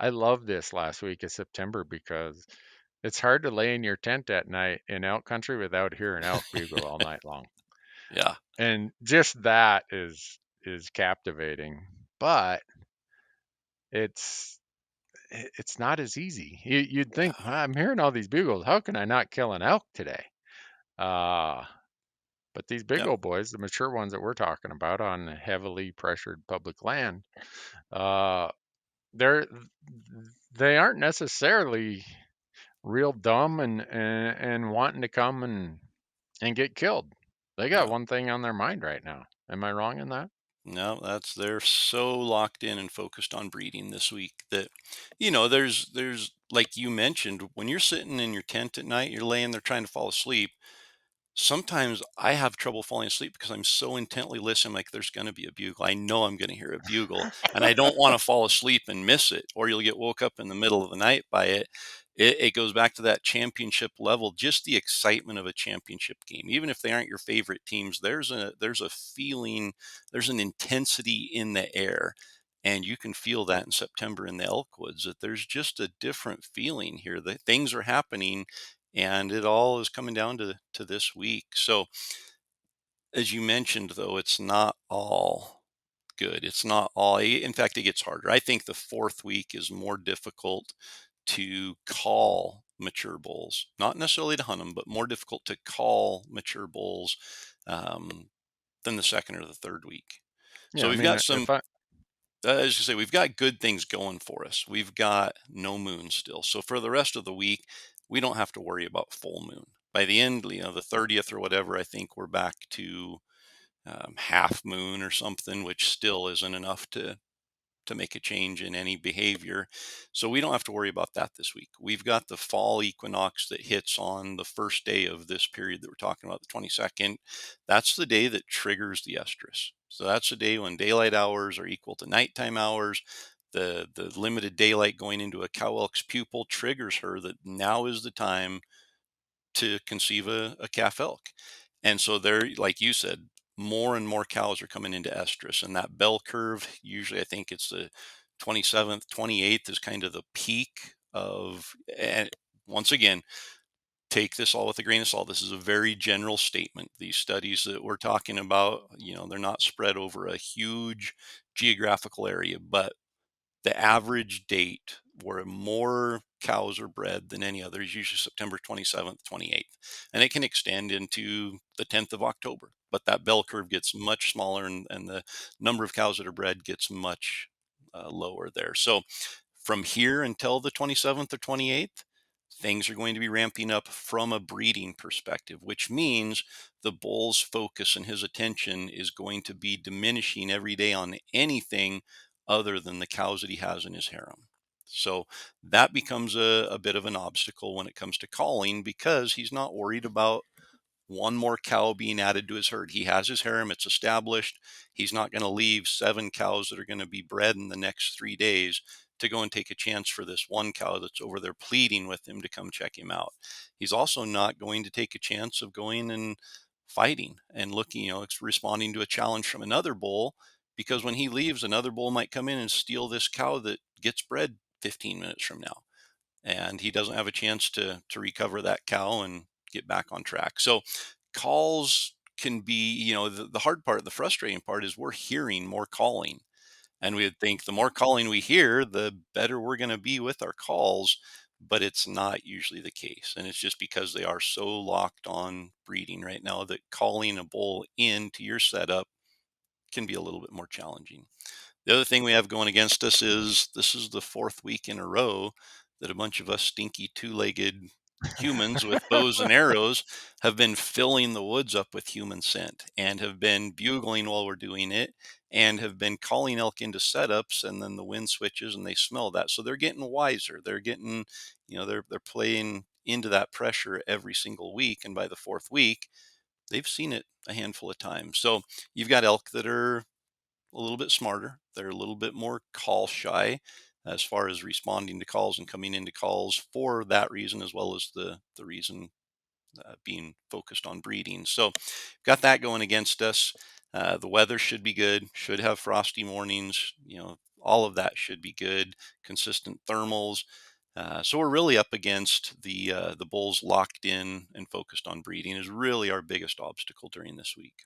I love this last week of September because it's hard to lay in your tent at night in elk country without hearing elk bugle all night long. Yeah. And just that is captivating. But it's it's not as easy. You'd think, Yeah. "Well, I'm hearing all these bugles. How can I not kill an elk today?" Uh, but these big Yeah. old boys, the mature ones that we're talking about on heavily pressured public land, uh, they're they aren't necessarily real dumb and wanting to come and get killed. They got Yeah. one thing on their mind right now. Am I wrong in that? No, they're so locked in and focused on breeding this week that, there's like you mentioned, when you're sitting in your tent at night, you're laying there trying to fall asleep. Sometimes I have trouble falling asleep because I'm so intently listening, like there's going to be a bugle. I know I'm going to hear a bugle, and I don't want to fall asleep and miss it, or you'll get woke up in the middle of the night by it. It goes back to that championship level, just the excitement of a championship game. Even if they aren't your favorite teams, there's a feeling, there's an intensity in the air. And you can feel that in September in the Elkwoods, that there's just a different feeling here, that things are happening, and it all is coming down to this week. So, as you mentioned, though, it's not all good. It's not all. In fact, it gets harder. I think the fourth week is more difficult to call mature bulls, not necessarily to hunt them, but more difficult to call mature bulls um, than the second or the third week. So Yeah, I we've mean, got some. if I As you say, we've got good things going for us. We've got no moon still. So for the rest of the week, we don't have to worry about full moon. By the end, the 30th or whatever, I think we're back to half moon or something, which still isn't enough to make a change in any behavior. So we don't have to worry about that this week. We've got the fall equinox that hits on the first day of this period that we're talking about, the 22nd. That's the day that triggers the estrus. So that's the day when daylight hours are equal to nighttime hours. The limited daylight going into a cow elk's pupil triggers her that now is the time to conceive a calf elk. And so there, like you said, more and more cows are coming into estrus, and that bell curve, usually I think it's the 27th, 28th is kind of the peak of, and once again, take this all with a grain of salt. This is a very general statement. These studies that we're talking about, they're not spread over a huge geographical area, but the average date where more cows are bred than any other is usually September 27th, 28th. And it can extend into the 10th of October. But that bell curve gets much smaller, and the number of cows that are bred gets much lower there. So from here until the 27th or 28th, things are going to be ramping up from a breeding perspective, which means the bull's focus and his attention is going to be diminishing every day on anything other than the cows that he has in his harem. So that becomes a bit of an obstacle when it comes to calling, because he's not worried about one more cow being added to his herd. He has his harem, it's established. He's not going to leave 7 cows that are going to be bred in the next 3 days to go and take a chance for this one cow that's over there pleading with him to come check him out. He's also not going to take a chance of going and fighting and looking, responding to a challenge from another bull, because when he leaves, another bull might come in and steal this cow that gets bred 15 minutes from now, and he doesn't have a chance to recover that cow and get back on track. So calls can be, the hard part, the frustrating part is we're hearing more calling. And we would think the more calling we hear, the better we're going to be with our calls. But it's not usually the case. And it's just because they are so locked on breeding right now that calling a bull into your setup can be a little bit more challenging. The other thing we have going against us is this is the fourth week in a row that a bunch of us stinky two-legged humans with bows and arrows have been filling the woods up with human scent and have been bugling while we're doing it and have been calling elk into setups, and then the wind switches and they smell that. So they're getting wiser. They're getting, they're playing into that pressure every single week. And by the fourth week, they've seen it a handful of times. So you've got elk that are a little bit smarter. They're a little bit more call shy as far as responding to calls and coming into calls for that reason, as well as the reason being focused on breeding. So, got that going against us. The weather should be good. Should have frosty mornings. all of that should be good. Consistent thermals. So we're really up against the bulls locked in and focused on breeding is really our biggest obstacle during this week.